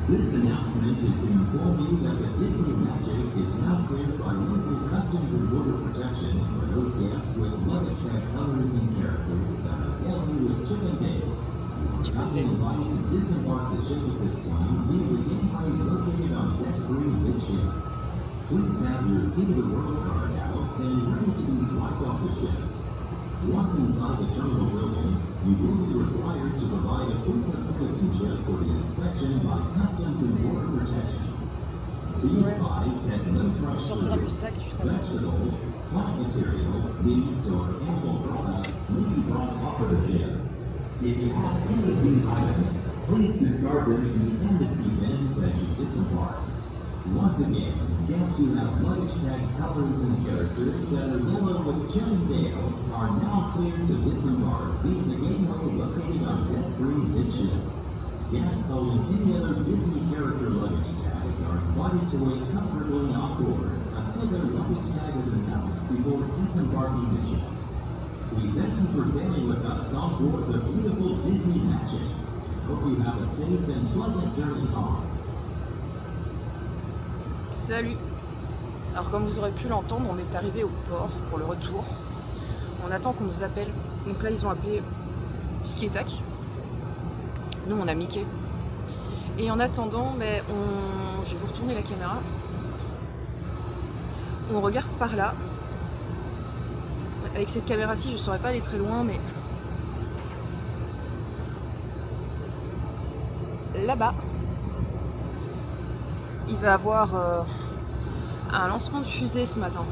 This announcement is to inform you that the Disney Magic is now cleared by local Customs and Border Protection for those guests with luggage tag colors and characters that are yellow with Chippendale. You are kindly invited to disembark the ship at this time via the gateway located on deck 3 midship. Please have your Key to the World card out and ready to be swiped off the ship. Once inside the terminal building, you will be required to provide a proof of citizenship for the inspection by Customs and Border Protection. Be advised that no fresh foods, vegetables, plant materials, meat, or animal products may be brought off of the ship. If you have any of these items, please discard them in the embassy bins as you disembark. Once again, guests who have luggage tag colors and characters that are yellow with Chippendale are now cleared to disembark via the gateway located on deck 3 midship. Guests holding any other Disney character luggage tag are invited to wait comfortably on board until their luggage tag is announced before disembarking the ship. We thank you for sailing with us on board the beautiful Disney Magic and hope you have a safe and pleasant journey home. Salut. Alors comme vous aurez pu l'entendre, on est arrivé au port pour le retour. On attend qu'on nous appelle. Donc là ils ont appelé Tic et Tac. Nous on a Mickey. Et en attendant, je vais vous retourner la caméra. On regarde par là. Avec cette caméra-ci, je ne saurais pas aller très loin, mais là-bas, il va y avoir un lancement de fusée ce matin.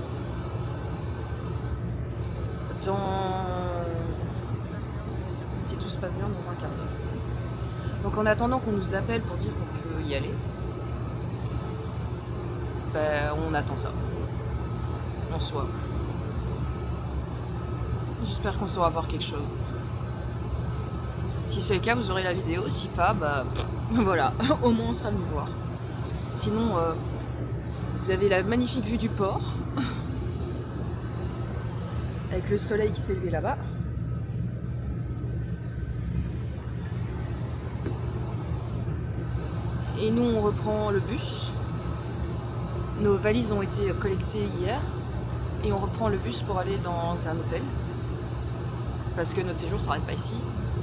Si tout se passe bien, dans un quart d'heure. Donc en attendant qu'on nous appelle pour dire qu'on peut y aller, on attend ça. En soi. J'espère qu'on saura voir quelque chose. Si c'est le cas, vous aurez la vidéo. Si pas, voilà. Au moins on sera venu voir. Sinon, vous avez la magnifique vue du port. Avec le soleil qui s'est levé là-bas. Et nous, on reprend le bus. Nos valises ont été collectées hier. Et on reprend le bus pour aller dans un hôtel. Parce que notre séjour ne s'arrête pas ici.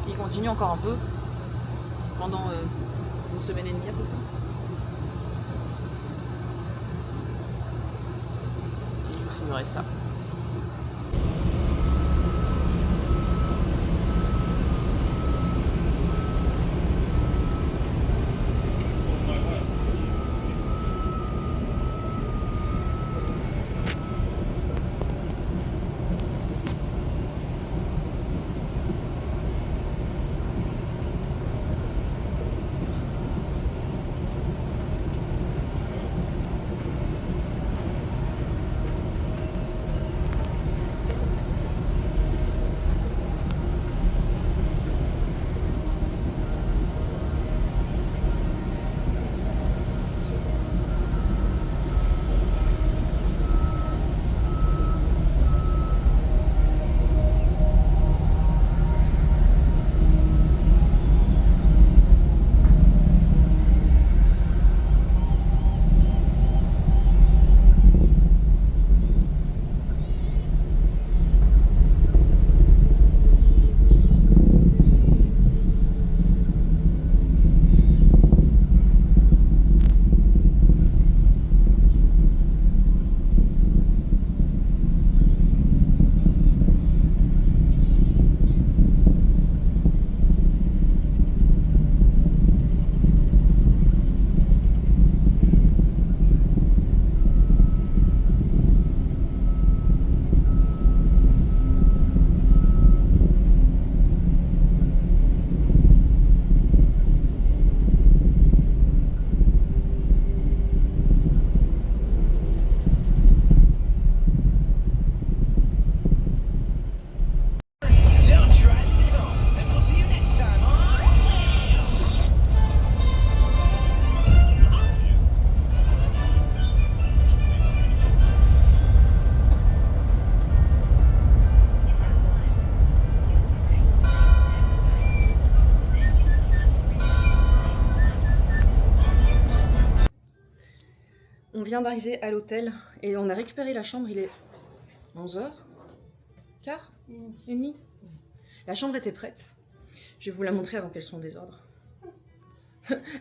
Il continue encore un peu. Pendant une semaine et demie à peu près. Et je vous filmerai ça. vient d'arriver à l'hôtel et on a récupéré la chambre, il est 11h15 et demie. La chambre était prête. Je vais vous la montrer avant qu'elle soit en désordre.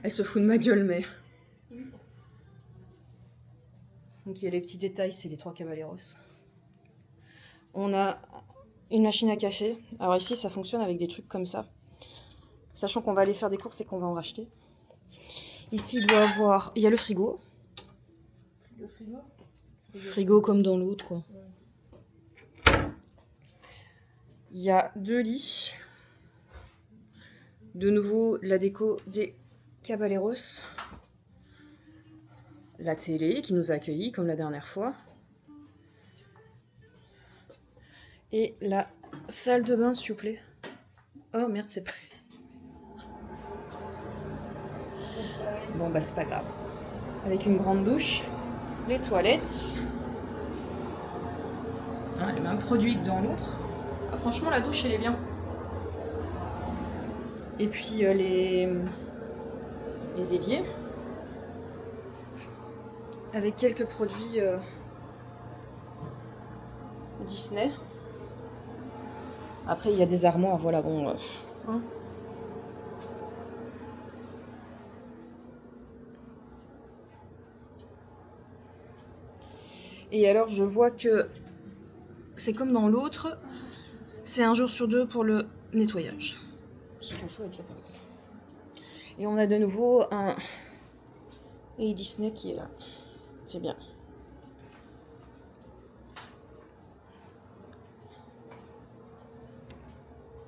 Elle se fout de ma gueule, mais... Donc il y a les petits détails, c'est les 3 caballeros. On a une machine à café. Alors ici, ça fonctionne avec des trucs comme ça. Sachant qu'on va aller faire des courses et qu'on va en racheter. Ici, il doit avoir... Il y a le frigo. Frigo comme dans l'autre, quoi. Il y a 2 lits. De nouveau, la déco des caballeros. La télé qui nous a accueillis, comme la dernière fois. Et la salle de bain, s'il vous plaît. Oh merde, c'est pas... Bon, bah c'est pas grave. Avec une grande douche. Les toilettes. Hein, les mêmes produits que dans l'autre. Ah, franchement, la douche, elle est bien. Et puis les éviers. Avec quelques produits Disney. Après, il y a des armoires, voilà, bon... hein. Et alors, je vois que c'est comme dans l'autre, c'est 1 jour sur 2 pour le nettoyage. Et on a de nouveau un et Disney qui est là. C'est bien.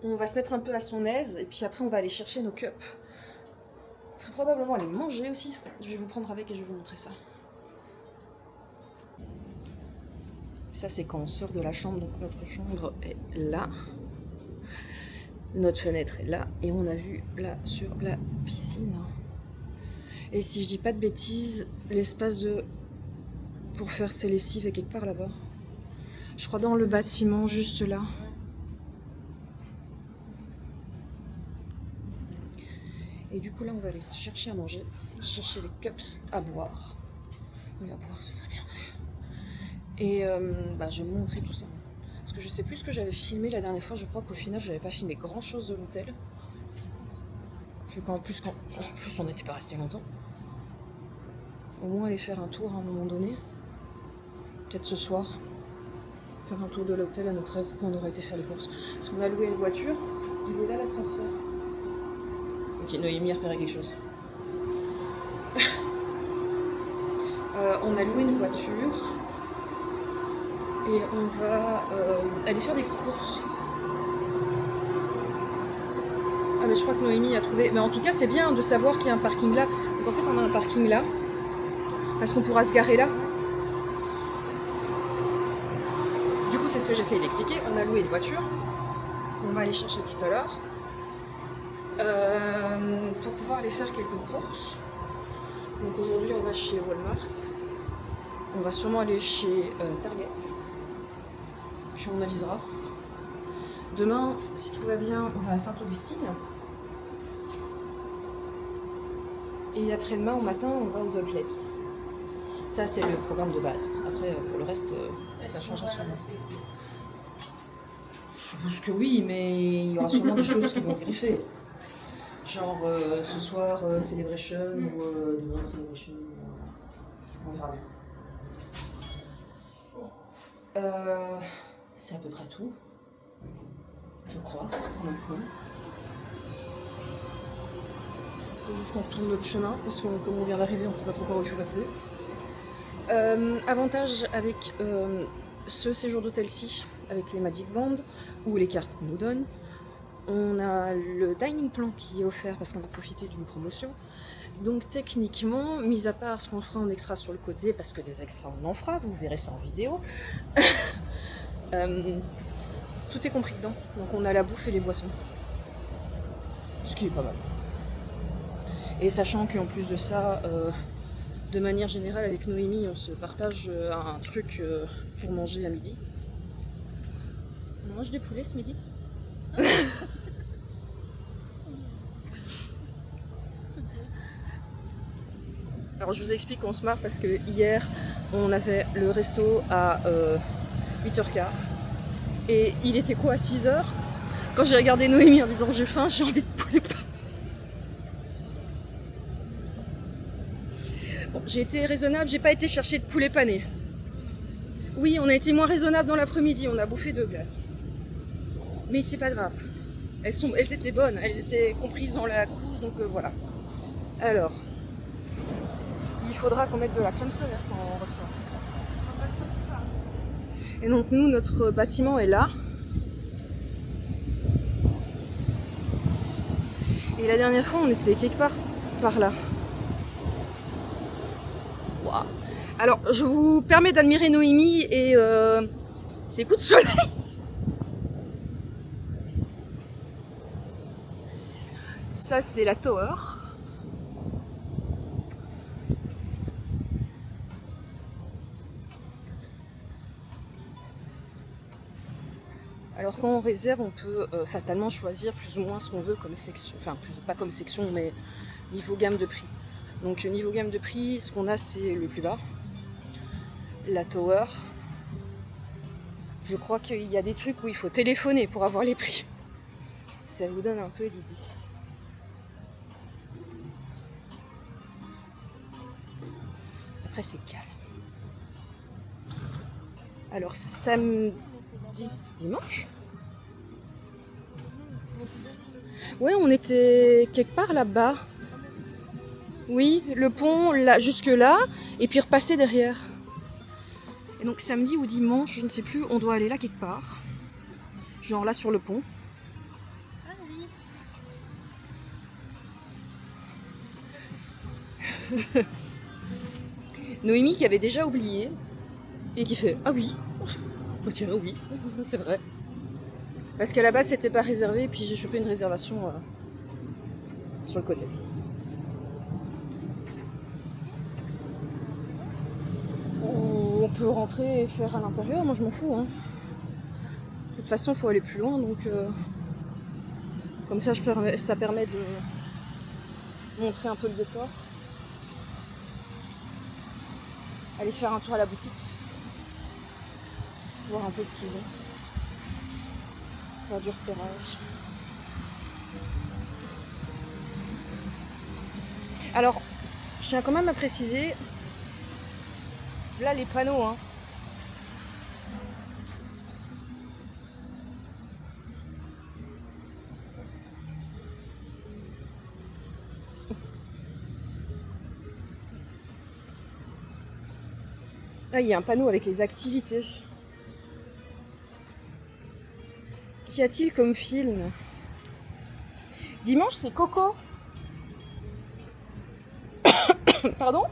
On va se mettre un peu à son aise et puis après on va aller chercher nos cups. Très probablement aller manger aussi. Je vais vous prendre avec et je vais vous montrer ça. Ça c'est quand on sort de la chambre, donc notre chambre est là. Notre fenêtre est là et on a vu là sur la piscine. Et si je dis pas de bêtises, l'espace pour faire ses lessives est quelque part là-bas. Je crois dans le bâtiment juste là. Et du coup là on va aller chercher à manger, chercher les cups à boire. Oui, à boire ce serait bien. Et je vais vous montrer tout ça. Parce que je sais plus ce que j'avais filmé la dernière fois, je crois qu'au final j'avais pas filmé grand chose de l'hôtel. En plus on n'était pas resté longtemps. Au moins aller faire un tour à un moment donné. Peut-être ce soir. Faire un tour de l'hôtel à notre aise quand on aurait été faire les courses. Parce qu'on a loué une voiture, il est là l'ascenseur. Ok, Noémie a repéré quelque chose. On a loué une voiture. Et on va aller faire des courses. Ah mais je crois que Noémie a trouvé... Mais en tout cas c'est bien de savoir qu'il y a un parking là. Donc en fait on a un parking là. Parce qu'on pourra se garer là. Du coup c'est ce que j'essayais d'expliquer. On a loué une voiture. On va aller chercher tout à l'heure. Pour pouvoir aller faire quelques courses. Donc aujourd'hui on va chez Walmart. On va sûrement aller chez Target. Puis on avisera. Demain, si tout va bien, on va à Sainte-Augustine. Et après-demain, au matin, on va aux outlets. Ça, c'est le programme de base. Après, pour le reste, ça changera sûrement. Je pense que oui, mais il y aura sûrement des choses qui vont se griffer. Genre, ce soir, Celebration, ou demain, Celebration. On verra bien. C'est à peu près tout, je crois, pour l'instant. Il faut juste qu'on tourne notre chemin, parce que comme on vient d'arriver, on ne sait pas trop par où il faut passer. Avantage avec ce séjour d'hôtel-ci, avec les Magic Band, ou les cartes qu'on nous donne, on a le dining plan qui est offert parce qu'on a profité d'une promotion. Donc techniquement, mis à part ce qu'on fera en extra sur le côté, parce que des extras on en fera, vous verrez ça en vidéo, tout est compris dedans. Donc on a la bouffe et les boissons. Ce qui est pas mal. Et sachant qu'en plus de ça, de manière générale avec Noémie, on se partage un truc pour manger à midi. On mange du poulet ce midi. Alors je vous explique, on se marre parce que hier on avait le resto à 8h15 et il était quoi à 6h quand j'ai regardé Noémie en disant j'ai faim, j'ai envie de poulet pané. Bon, j'ai été raisonnable, j'ai pas été chercher de poulet pané. Oui, on a été moins raisonnable dans l'après-midi, on a bouffé 2 glaces. Mais c'est pas grave. Elles étaient bonnes, elles étaient comprises dans la croûte, donc voilà. Alors, il faudra qu'on mette de la crème solaire quand on ressort. Et donc nous, notre bâtiment est là. Et la dernière fois, on était quelque part par là. Wow. Alors, je vous permets d'admirer Noémie et ses coups de soleil. Ça, c'est la tower. Alors quand on réserve, on peut fatalement choisir plus ou moins ce qu'on veut comme section. Enfin, pas comme section, mais niveau gamme de prix. Donc niveau gamme de prix, ce qu'on a, c'est le plus bas. La tower. Je crois qu'il y a des trucs où il faut téléphoner pour avoir les prix. Ça vous donne un peu l'idée. Après, c'est calme. Alors, dimanche. Ouais, on était quelque part là-bas. Oui, le pont là, jusque là, et puis repasser derrière. Et donc samedi ou dimanche, je ne sais plus, on doit aller là quelque part. Genre là sur le pont. Noémie qui avait déjà oublié et qui fait ah oui, oh tiens oui, c'est vrai. Parce qu'à la base c'était pas réservé, et puis j'ai chopé une réservation sur le côté. On peut rentrer et faire à l'intérieur, moi je m'en fous. Hein. De toute façon, il faut aller plus loin, donc comme ça, ça permet de montrer un peu le décor. Aller faire un tour à la boutique, voir un peu ce qu'ils ont, faire du repérage. Alors, je tiens quand même à préciser, là les panneaux, hein. Ah, il y a un panneau avec les activités. Qu'y a-t-il comme film? Dimanche, c'est Coco. Pardon?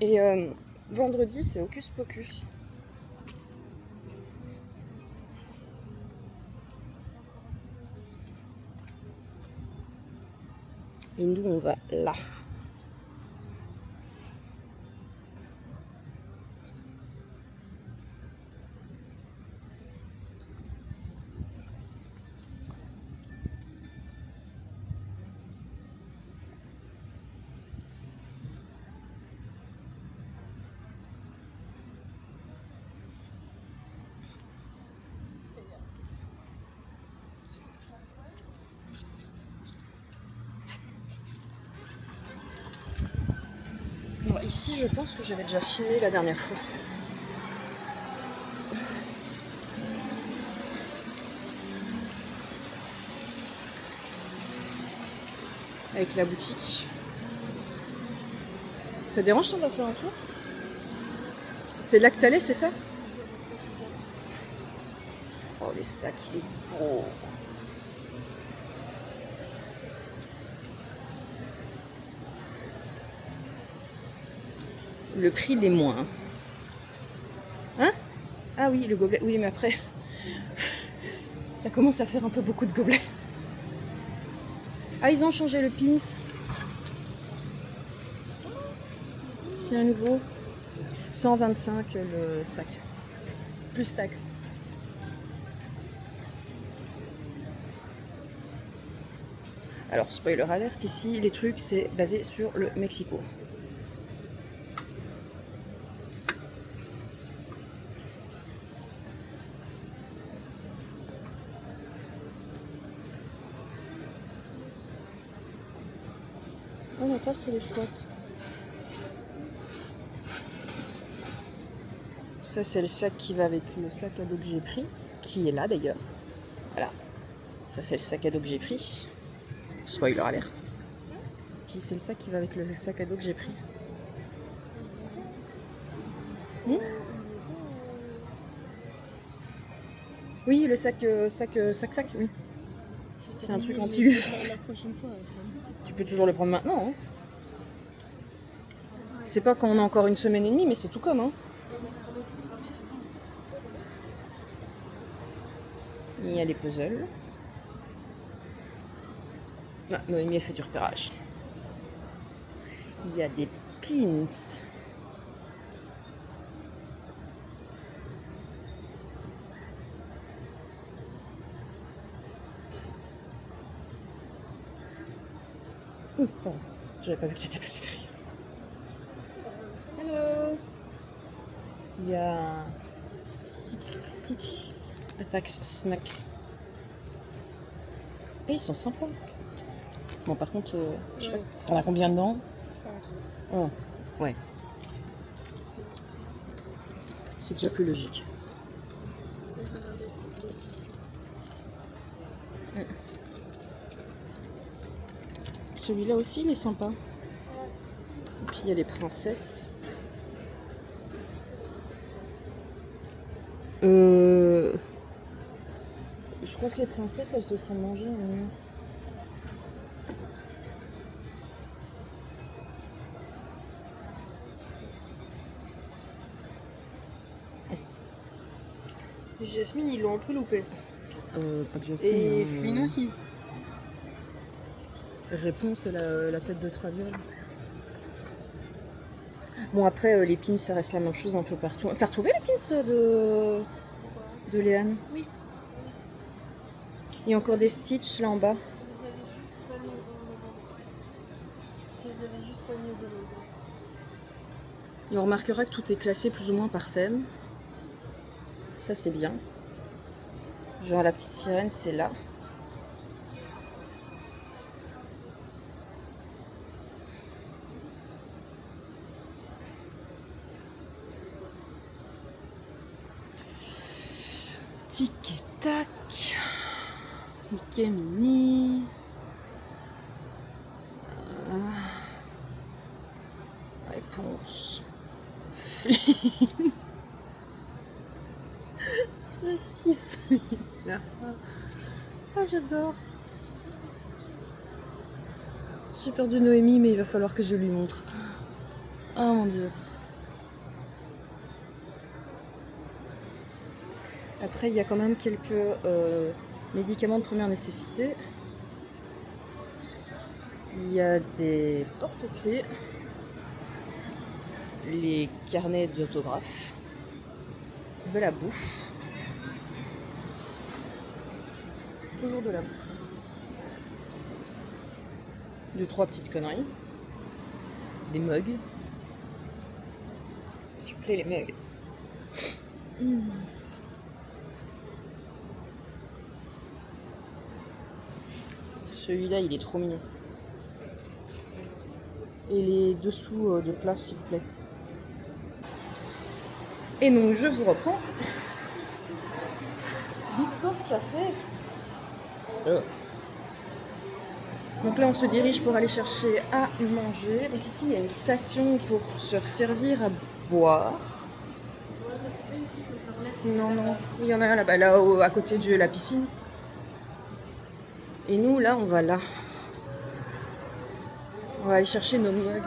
Et vendredi, c'est Hocus Pocus. Et nous, on va là. Bon, ici, je pense que j'avais déjà filmé la dernière fois. Avec la boutique. Ça dérange si on va faire un tour? C'est là que t'allais, c'est ça? Oh, le sac, il est beau. Le prix, il est moins. Hein? Ah oui, le gobelet. Oui, mais après, ça commence à faire un peu beaucoup de gobelets. Ah, ils ont changé le pins. C'est un nouveau. 125 le sac. Plus taxes. Alors, spoiler alert, ici, les trucs, c'est basé sur le Mexico. Oh, la tasse, elle est chouette. Ça, c'est le sac qui va avec le sac à dos que j'ai pris, qui est là d'ailleurs. Voilà. Ça, c'est le sac à dos que j'ai pris. Spoiler alert. Puis c'est le sac qui va avec le sac à dos que j'ai pris. Oui, le sac, oui. C'est un truc anti-U. La prochaine fois. Tu peux toujours le prendre maintenant. Hein. C'est pas quand on a encore une semaine et demie, mais c'est tout comme. Hein. Il y a les puzzles. Ah, Noémie a fait du repérage. Il y a des pins. Ouh, pardon. J'avais pas vu que tu étais passé derrière. Hello. Il y a Stitch. Attack Snacks. Et ils sont sympas. Bon, par contre, je sais pas, t'en as combien dedans? 5. Oh, ouais. C'est déjà plus logique. Celui-là aussi, il est sympa. Et puis il y a les princesses. Je crois que les princesses, elles se font manger. Jasmine, ils l'ont un peu loupé. Pas que Jasmine. Et Flynn aussi. Réponse, c'est la tête de Traviole. Bon, après, les pins, ça reste la même chose un peu partout. T'as retrouvé les pins de Léane? Oui. Il y a encore des Stitch là en bas. Je les avais juste pas mis au logo. Et on remarquera que tout est classé plus ou moins par thème. Ça, c'est bien. Genre la petite sirène, c'est là. Tic et tac. Mickey Mini. Réponse. Je kiffe celui-là. Ah, j'adore. J'ai perdu Noémie, mais il va falloir que je lui montre. Oh mon dieu. Après, il y a quand même quelques médicaments de première nécessité. Il y a des porte-clés, les carnets d'autographes, de la bouffe, toujours de la bouffe, 2-3 petites conneries, des mugs, s'il vous plaît les mugs. Celui-là, il est trop mignon. Et les dessous de place, s'il vous plaît. Et donc, je vous reprends. Biscoff Café. Donc là, on se dirige pour aller chercher à manger. Donc ici, il y a une station pour se servir à boire. Ouais, mais c'est pas ici qu'on parlait. Non, non. Il y en a un là-bas, là, à côté de la piscine. Et nous, là, on va là. On va aller chercher nos mugs.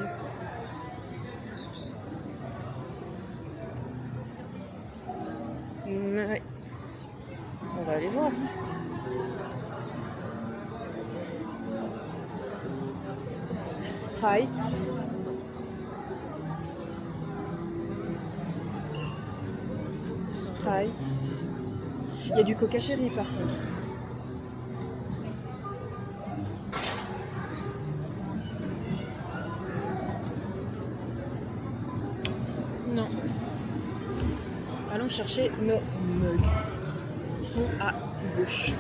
Ouais. On va aller voir. Sprite. Sprite. Il y a du Coca Cherry par contre. Non. Allons chercher nos mugs. Ils sont à gauche.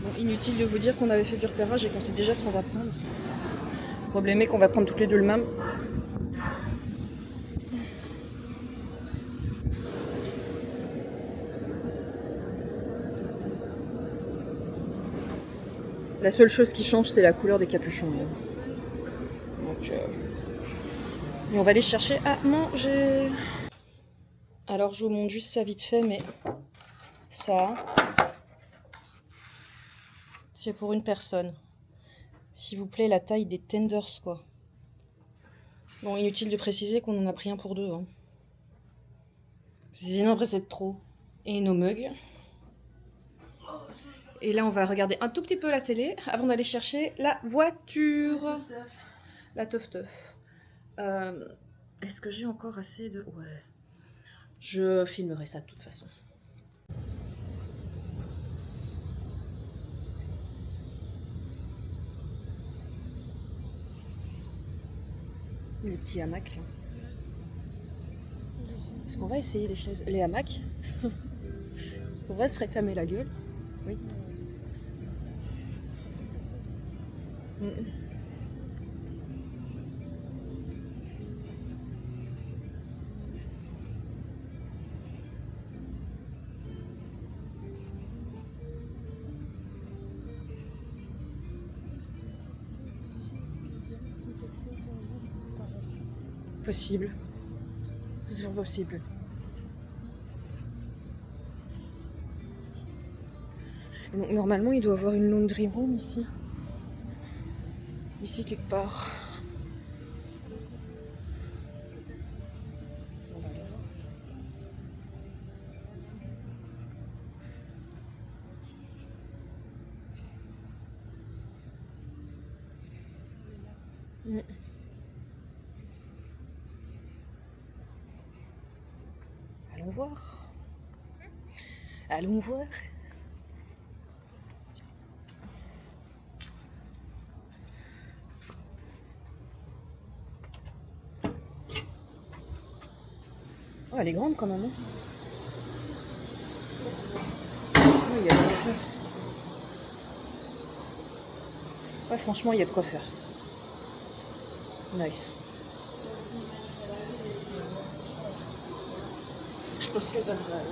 Bon, inutile de vous dire qu'on avait fait du repérage et qu'on sait déjà ce qu'on va prendre. Le problème est qu'on va prendre toutes les deux le même. La seule chose qui change, c'est la couleur des capuchons. Donc, et on va aller chercher à manger. Alors, je vous montre juste ça vite fait, mais ça, c'est pour une personne. S'il vous plaît, la taille des tenders, quoi. Bon, inutile de préciser qu'on en a pris un pour deux. Hein. Sinon, après, c'est trop. Et nos mugs. Et là, on va regarder un tout petit peu la télé avant d'aller chercher la voiture. La teuf-teuf. Est-ce que j'ai encore assez de... Ouais. Je filmerai ça de toute façon. Les petits hamacs, là. Est-ce qu'on va essayer les chaises... Les hamacs? Est-ce qu'on va se rétamer la gueule? Oui. Possible. C'est possible. Donc, normalement, il doit y avoir une laundry room ici. Ici, quelque part. On va aller voir. Allons voir. Allons voir. Oh, elle est grande quand même. Hein. Oh, il y a de quoi faire. Ouais, franchement, il y a de quoi faire. Nice. Je pense que ça devrait aller.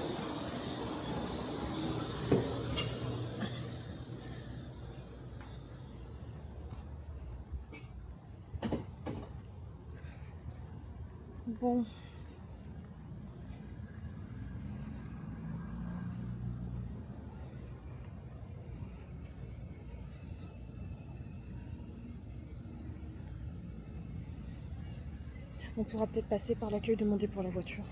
Bon. On pourra peut-être passer par l'accueil demandé pour la voiture.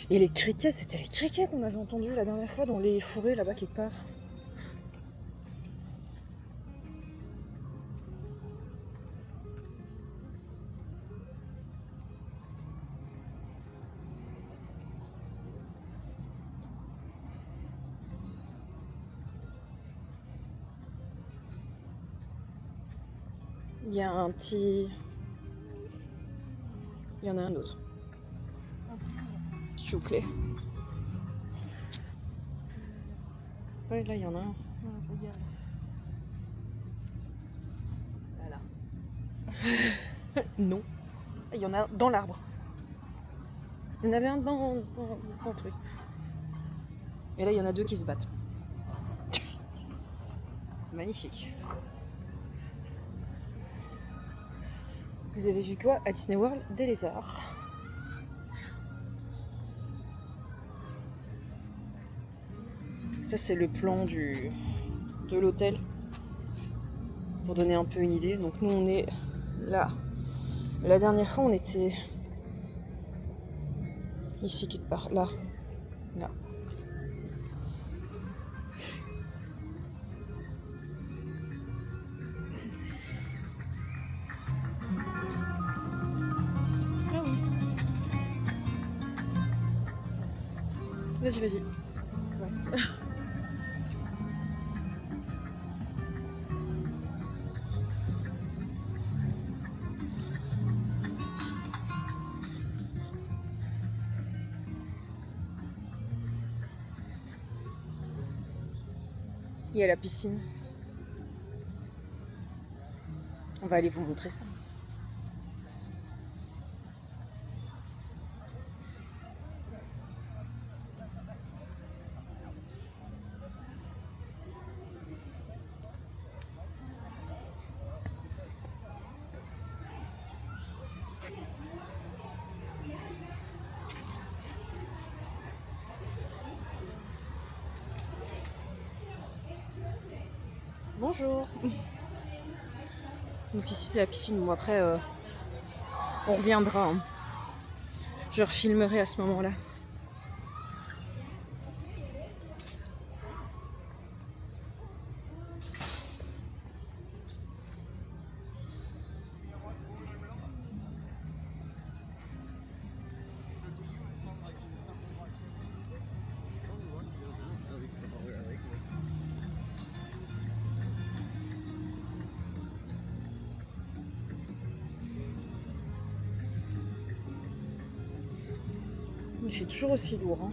Et les criquets, c'était les criquets qu'on avait entendus la dernière fois dans les fourrés là-bas quelque part. Il y a un petit... Il y en a un autre. S'il vous plaît. Ouais, là, il y en a un. Non. Il y en a dans l'arbre. Il y en avait un dans le truc. Et là, il y en a deux qui se battent. Magnifique. Vous avez vu quoi à Disney World? Des lézards. Ça, c'est le plan de l'hôtel. Pour donner un peu une idée. Donc nous, on est là. La dernière fois, on était ici quelque part. Là. Là. Ah oui. Vas-y, vas-y. Passe. Il y a la piscine. On va aller vous montrer ça. Bonjour. Donc ici c'est la piscine. Bon après on reviendra. Hein. Je refilmerai à ce moment-là. Il fait toujours aussi lourd. Hein.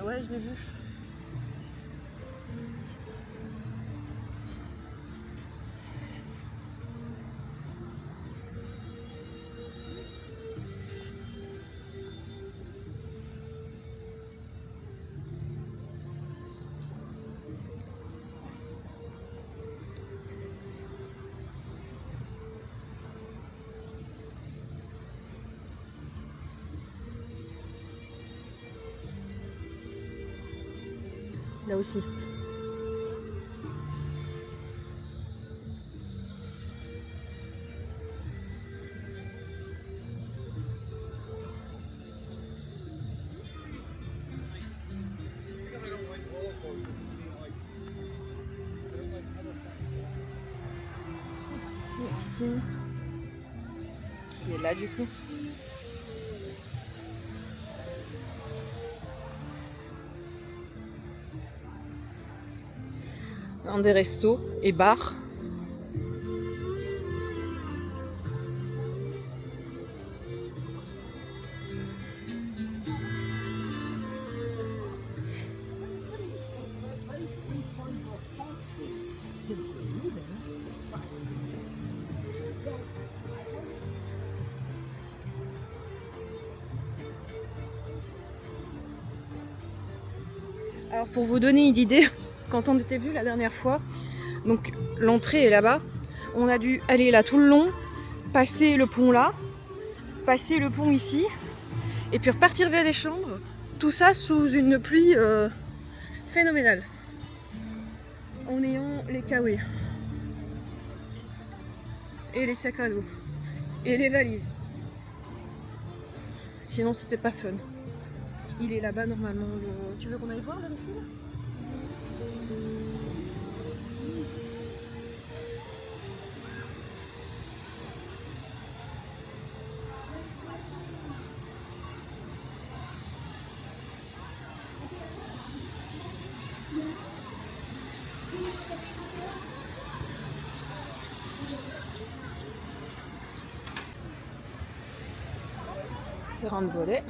Ouais, je l'ai vu. Là aussi. La piscine qui est là du coup. Un des restos et bars. Alors pour vous donner une idée, quand on était venu la dernière fois, donc l'entrée est là-bas, on a dû aller là tout le long, passer le pont là, passer le pont ici, et puis repartir vers les chambres, tout ça sous une pluie phénoménale, en ayant les kawaii, et les sacs à dos, et les valises. Sinon c'était pas fun. Il est là-bas normalement. Tu veux qu'on aille voir là le film ? terrain de volley.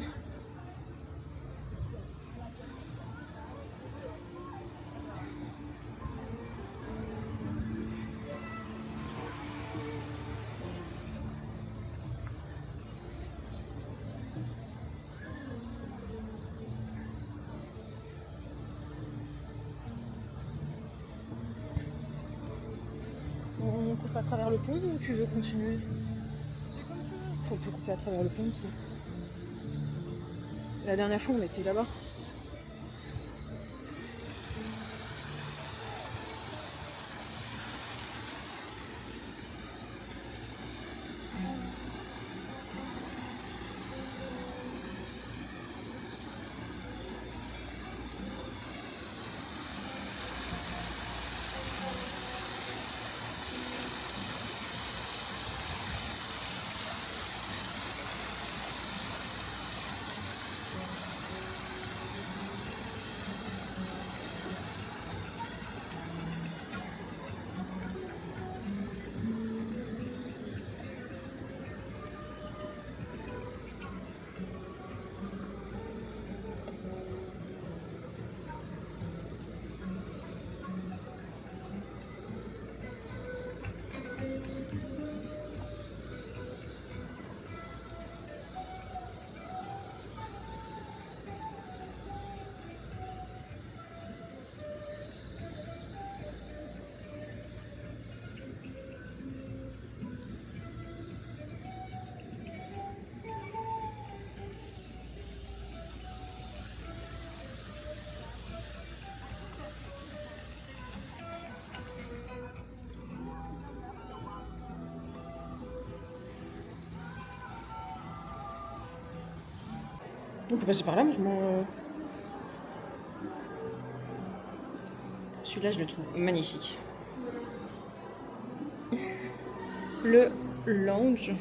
On coupe à travers le pont ou tu veux continuer? C'est comme tu veux. On peut couper à travers le pont aussi. La dernière fois on était là-bas. On peut passer par là, mais je m'en... Celui-là, je le trouve magnifique. Le lounge.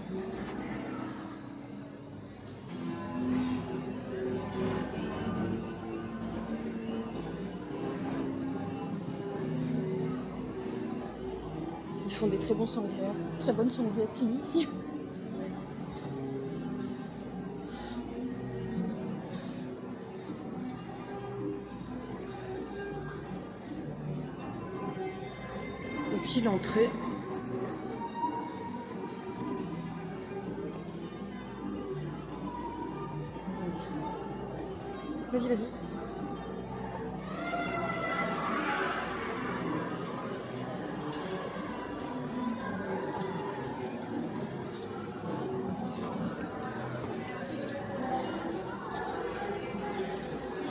Ils font des très bons sangria. Très bonnes sangliatini ici. Et puis l'entrée. Vas-y, vas-y.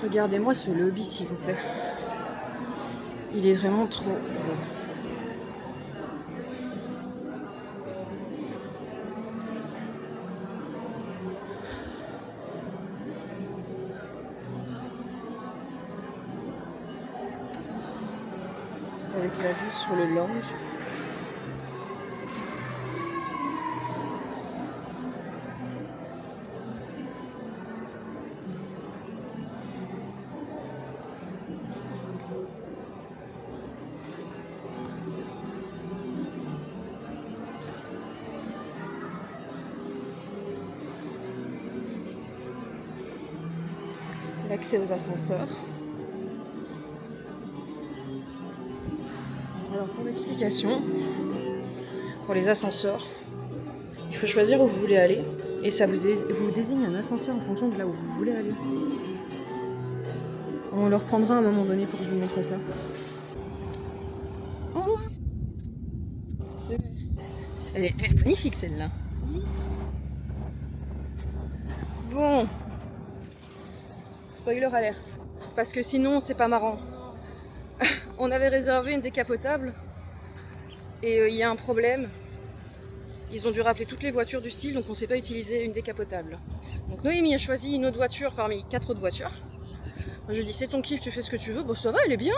Regardez-moi ce lobby, s'il vous plaît. Il est vraiment trop beau. Avec la vue sur le lounge. L'accès aux ascenseurs. Alors pour l'explication, pour les ascenseurs, il faut choisir où vous voulez aller et ça vous désigne un ascenseur en fonction de là où vous voulez aller. On le reprendra à un moment donné pour que je vous montre ça. Oh, elle est magnifique celle-là. Bon, spoiler alerte, parce que sinon c'est pas marrant. On avait réservé une décapotable et il y a un problème. Ils ont dû rappeler toutes les voitures du style, donc on ne sait pas utiliser une décapotable. Donc Noémie a choisi une autre voiture parmi 4 autres voitures. Moi, je lui dis c'est ton kiff, tu fais ce que tu veux. Bon ça va, elle est bien.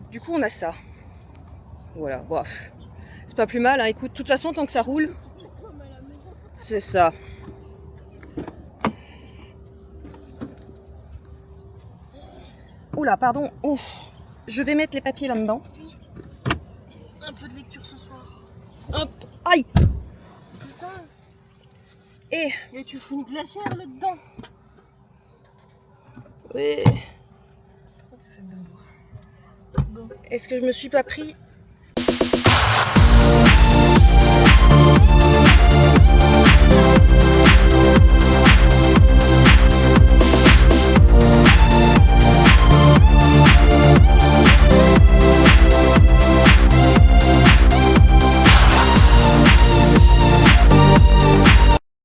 Du coup on a ça. Voilà, bof. C'est pas plus mal, hein. Écoute, de toute façon tant que ça roule, c'est ça. Oula, pardon. Oh, je vais mettre les papiers là-dedans. Un peu de lecture ce soir. Hop, aïe. Putain. Et tu fous une glacière là-dedans. oui. Ça fait bien beau. Est-ce que je me suis pas pris